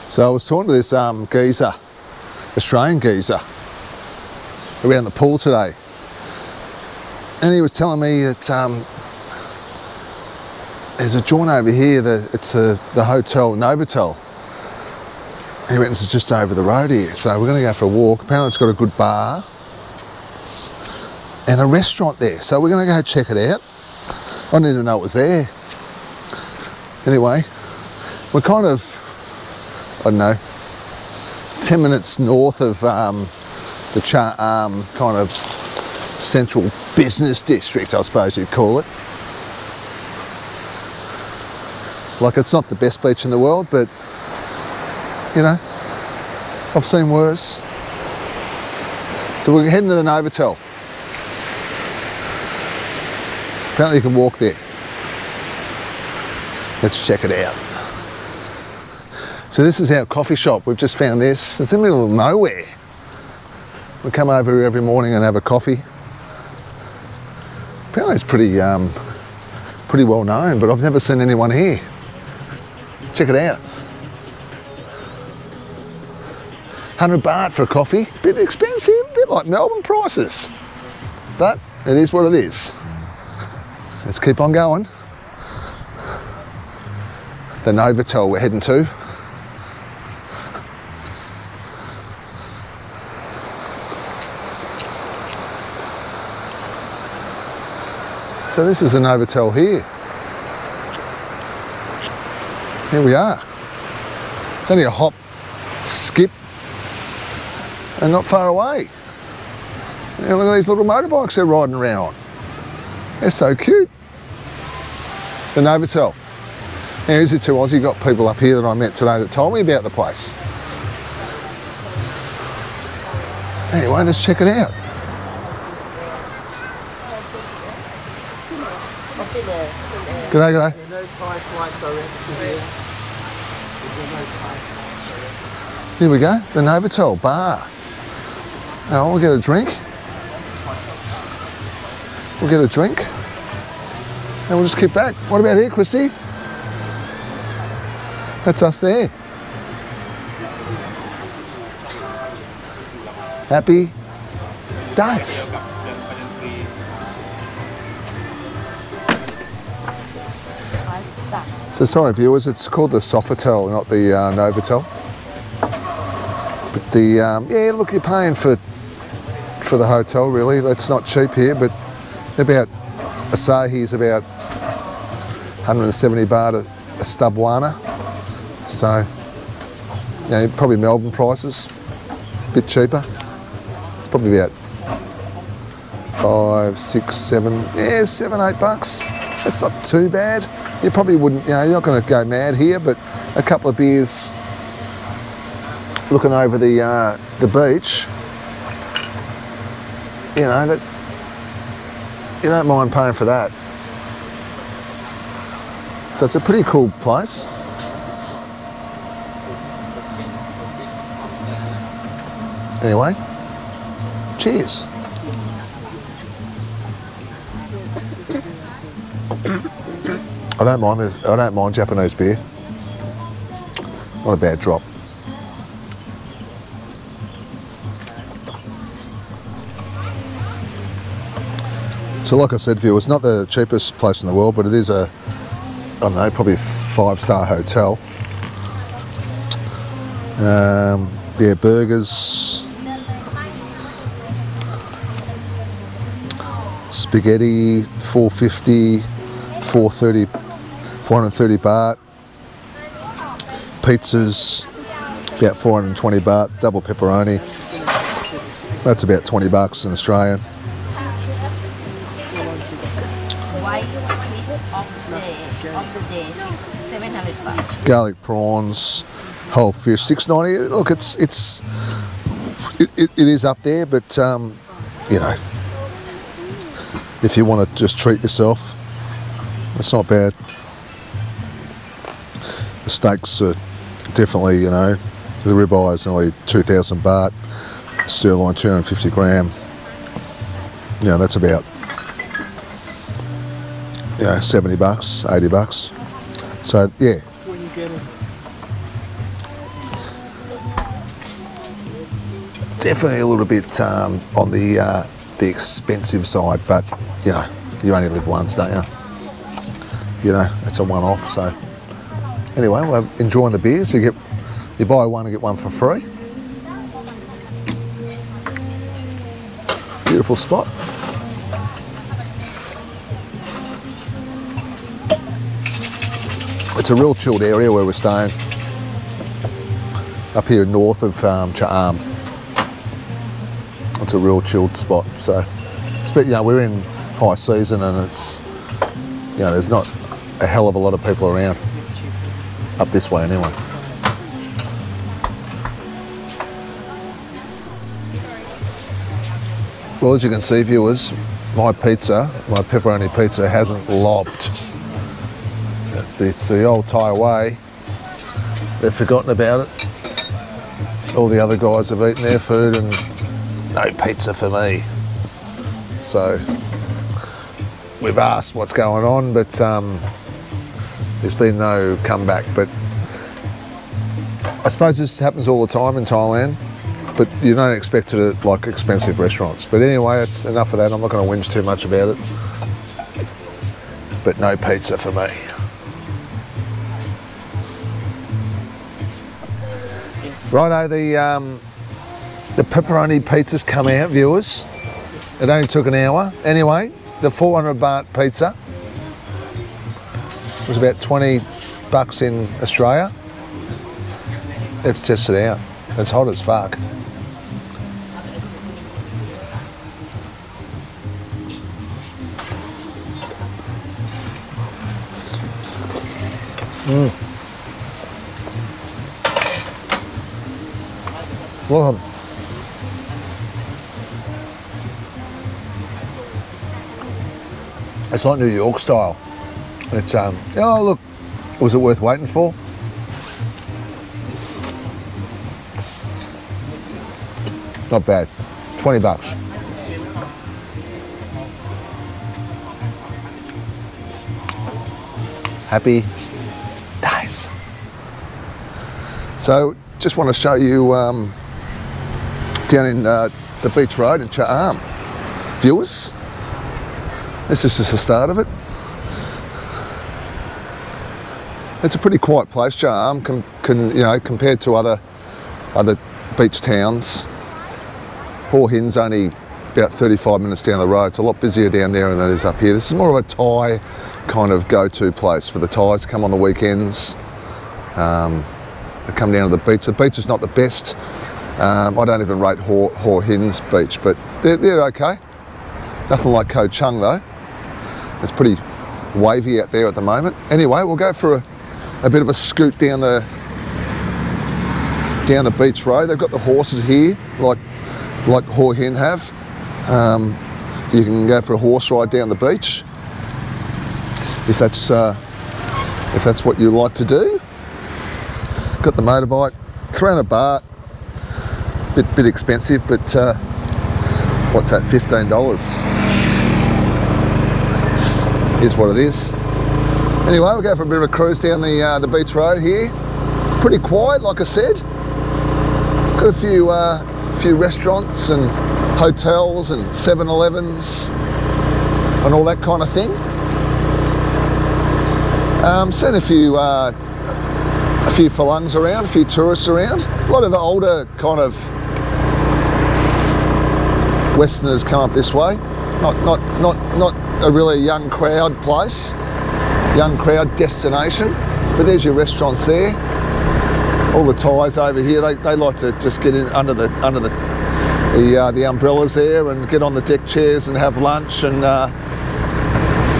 So I was talking to this geezer, Australian geezer, around the pool today, and he was telling me that there's a joint over here, it's the Hotel Novotel. He reckons it's just over the road here, so we're going to go for a walk. Apparently it's got a good bar and a restaurant there, so we're going to go check it out. I didn't even know it was there. Anyway, we're kind of, I don't know, 10 minutes north of the kind of central business district, I suppose you'd call it. Like, it's not the best beach in the world, but you know, I've seen worse. So we're heading to the Novotel. Apparently you can walk there. Let's check it out. So this is our coffee shop. We've just found this. It's in the middle of nowhere. We come over here every morning and have a coffee. Apparently it's pretty well known, but I've never seen anyone here. Check it out. 100 baht for a coffee, bit expensive, a bit like Melbourne prices. But it is what it is. Let's keep on going. The Novotel we're heading to. So this is the Novotel here. Here we are. It's only a hop, skip, and not far away. And look at these little motorbikes they're riding around on. They're so cute. The Novotel. Now, here's the two Aussie got people up here that I met today that told me about the place. Anyway, let's check it out. G'day, g'day. Here we go, the Novotel bar. Now we'll get a drink. We'll get a drink. And we'll just keep back. What about here, Christy? That's us there. Happy days. So sorry viewers, it's called the Sofitel, not the Novotel. But the, yeah, look, you're paying for the hotel really. That's not cheap here, but about, Asahi is about 170 baht a stubwana. So, yeah, probably Melbourne prices, a bit cheaper. It's probably about 5, 6, 7, yeah, 7, 8 bucks. That's not too bad. You probably wouldn't, you know, you're not going to go mad here, but a couple of beers looking over the beach, you know, that you don't mind paying for that. So it's a pretty cool place. Anyway, cheers. I don't mind Japanese beer. Not a bad drop. So like I said, viewers, it's not the cheapest place in the world, but it is a, I don't know, probably a 5-star hotel. Yeah, burgers, spaghetti, 450, 430 baht. Pizzas, about 420 baht. Double pepperoni. That's about 20 bucks in Australian. Garlic prawns, whole fish, $6.90. Look, it is up there, but you know, if you want to just treat yourself, it's not bad. The steaks are definitely, you know, the ribeye is only 2,000 baht, sirloin 250 gram. You know, that's about, you know, 70 bucks, 80 bucks. So yeah. definitely a little bit on the expensive side, but you know, you only live once, don't you? You know, it's a one-off. So anyway, we're enjoying the beers. You buy one and get one for free. Beautiful spot. It's a real chilled area where we're staying, up here north of Cha'am. It's a real chilled spot. So, you know, we're in high season and it's, you know, there's not a hell of a lot of people around up this way anyway. Well, as you can see, viewers, my pepperoni pizza hasn't lobbed. It's the old Thai way. They've forgotten about it. All the other guys have eaten their food and no pizza for me. So we've asked what's going on, but there's been no comeback. But I suppose this happens all the time in Thailand, but you don't expect it at like expensive restaurants. But anyway, it's enough of that. I'm not going to whinge too much about it. But no pizza for me. Righto, the pepperoni pizza's come out, viewers. It only took an hour. Anyway, the 400 baht pizza was about 20 bucks in Australia. Let's test it out. It's hot as fuck. Look, it's like New York style. It's oh look, was it worth waiting for? Not bad. 20 bucks. Happy days. So just want to show you down in the beach road in Cha'am. Viewers, this is just the start of it. It's a pretty quiet place, Cha'am, you know, compared to other beach towns. Hua Hin's only about 35 minutes down the road. It's a lot busier down there than it is up here. This is more of a Thai kind of go-to place for the Thais. Come on the weekends. They come down to the beach. The beach is not the best. I don't even rate Hua Hin's beach, but they're okay. Nothing like Koh Chang though. It's pretty wavy out there at the moment. Anyway, we'll go for a bit of a scoot down the beach road. They've got the horses here, like Hua Hin have. You can go for a horse ride down the beach if that's what you like to do. Got the motorbike, 300 baht. Bit expensive, but what's that? $15 is what it is. Anyway, we'll go for a bit of a cruise down the beach road here. Pretty quiet, like I said. Got a few restaurants and hotels and 7-Elevens and all that kind of thing. Seen a few Falungs around, a few tourists around. A lot of the older kind of Westerners come up this way. Not a really young crowd place, young crowd destination. But there's your restaurants there. All the Thais over here, they like to just get in under the umbrellas there and get on the deck chairs and have lunch and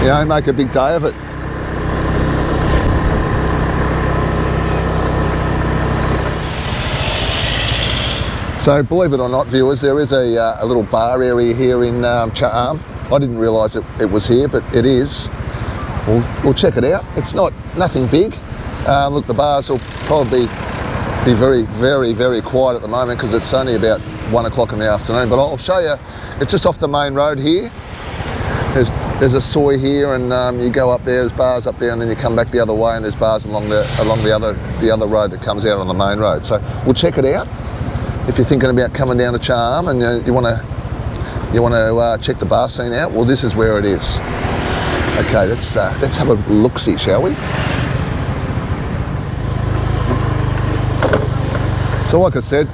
you know, make a big day of it. So believe it or not, viewers, there is a little bar area here in Cha'am. I didn't realise it was here, but it is. We'll check it out. It's nothing big. Look, the bars will probably be very, very, very quiet at the moment because it's only about 1 o'clock in the afternoon. But I'll show you. It's just off the main road here. There's a soy here, and you go up there. There's bars up there, and then you come back the other way, and there's bars along the other road that comes out on the main road. So we'll check it out. if you're thinking about coming down to Charm and you want to check the bar scene out, well, this is where it is. Okay, let's have a look-see, shall we? So like I said,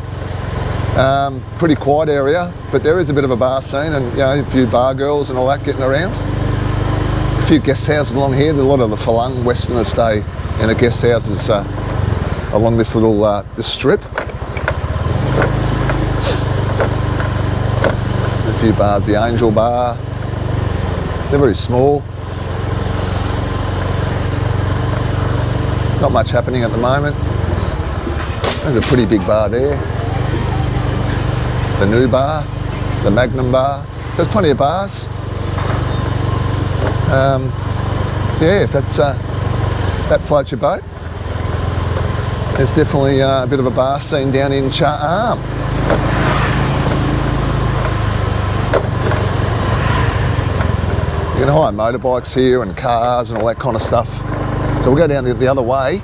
pretty quiet area, but there is a bit of a bar scene and a few bar girls and all that getting around. A few guest houses along here. A lot of the Phalung Westerners stay in the guest houses along this little this strip. A few bars, the Angel Bar. They're very small. Not much happening at the moment. There's a pretty big bar there. The New Bar, the Magnum Bar. So there's plenty of bars. Yeah, if that floats your boat. There's definitely a bit of a bar scene down in Charm. You can hire motorbikes here and cars and all that kind of stuff. So we'll go down the other way.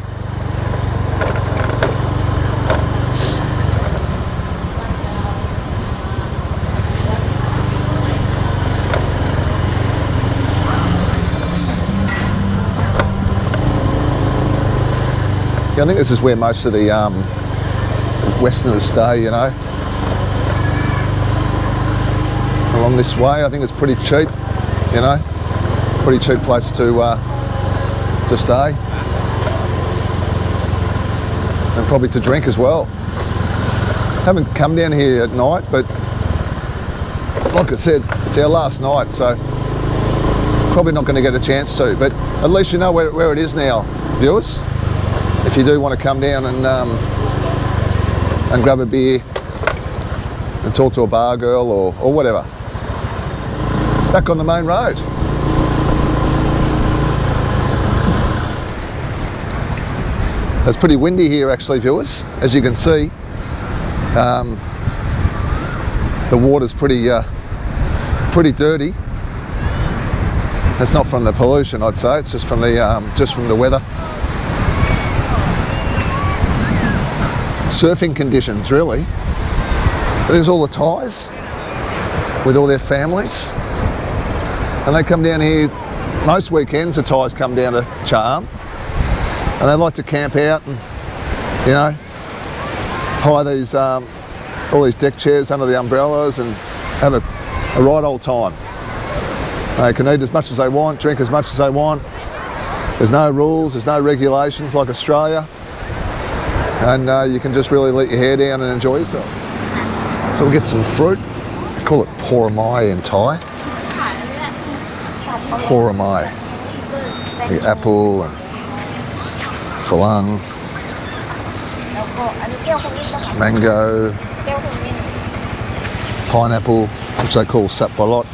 I think this is where most of the Westerners stay, along this way. I think it's pretty cheap, pretty cheap place to stay, and probably to drink as well. Haven't come down here at night, but like I said, it's our last night, so probably not going to get a chance to. But at least you know where it is now, viewers. If you do want to come down and grab a beer and talk to a bar girl or whatever. Back on the main road. It's pretty windy here actually, viewers. As you can see, the water's pretty dirty. That's not from the pollution, I'd say. It's just from the weather. Surfing conditions, really. There's all the Thais with all their families, and they come down here most weekends. The Thais come down to Charm, and they like to camp out and hire these all these deck chairs under the umbrellas and have a right old time. They can eat as much as they want, drink as much as they want. There's no rules, there's no regulations like Australia. And you can just really let your hair down and enjoy yourself. So we'll get some fruit. They call it poramai in Thai. Poramai. The apple and phalung, mango, pineapple, which they call sapbalot,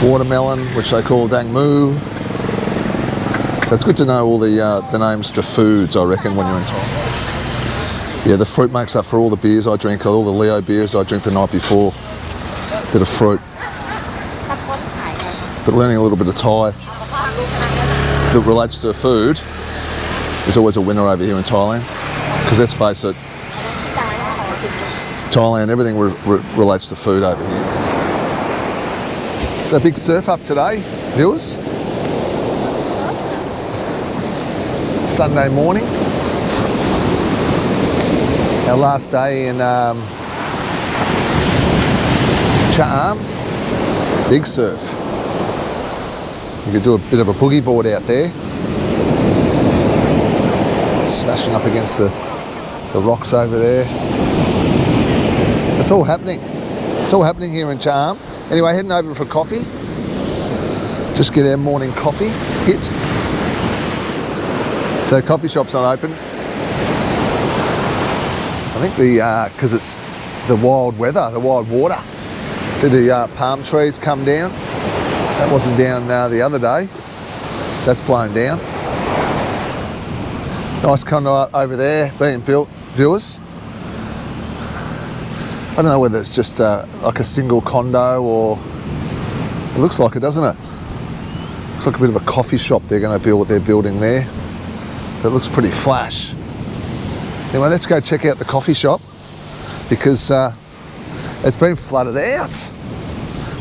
watermelon, which they call dang mu. So it's good to know all the names to foods, I reckon, when you're in Thailand. Yeah, the fruit makes up for all the beers I drink, all the Leo beers I drink the night before. Bit of fruit. But learning a little bit of Thai that relates to food is always a winner over here in Thailand. Because let's face it, Thailand, everything relates to food over here. So big surf up today, viewers. Sunday morning, our last day in Charm. Big surf. You could do a bit of a boogie board out there, smashing up against the rocks over there. It's all happening. It's all happening here in Charm. Anyway, heading over for coffee. Just get our morning coffee hit. So the coffee shop's not open. I think because it's the wild weather, the wild water. See the palm trees come down. That wasn't down the other day. That's blown down. Nice condo over there being built, viewers. I don't know whether it's just like a single condo or it looks like it, doesn't it? Looks like a bit of a coffee shop they're going to build what they're building there. It looks pretty flash. Anyway, let's go check out the coffee shop because it's been flooded out.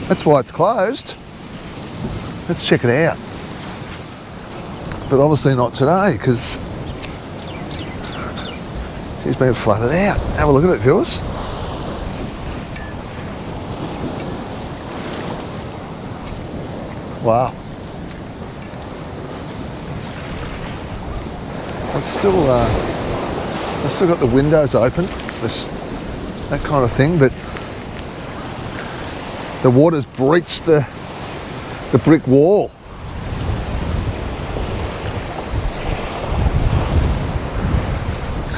That's why it's closed. Let's check it out. But obviously not today because she's been flooded out. Have a look at it, viewers. Wow. I've still got the windows open, that kind of thing, but the water's breached the brick wall.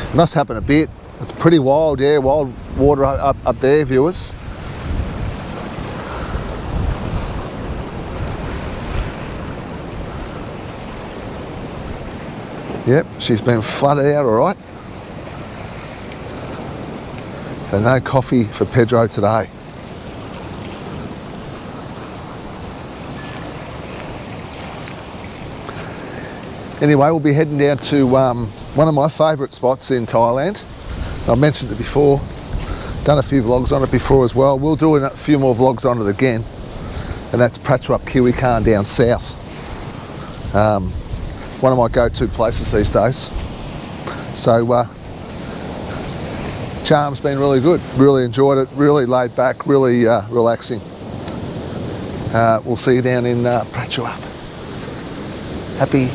It must happen a bit. It's pretty wild, yeah, wild water up there, viewers. Yep, she's been flooded out, all right. So no coffee for Pedro today. Anyway, we'll be heading down to one of my favourite spots in Thailand. I've mentioned it before, done a few vlogs on it before as well. We'll do a few more vlogs on it again, and that's Prachuap Kiwi Khan down south. One of my go-to places these days. So charm's been really good, really enjoyed it, really laid back, really relaxing. We'll see you down in Prachuap. Happy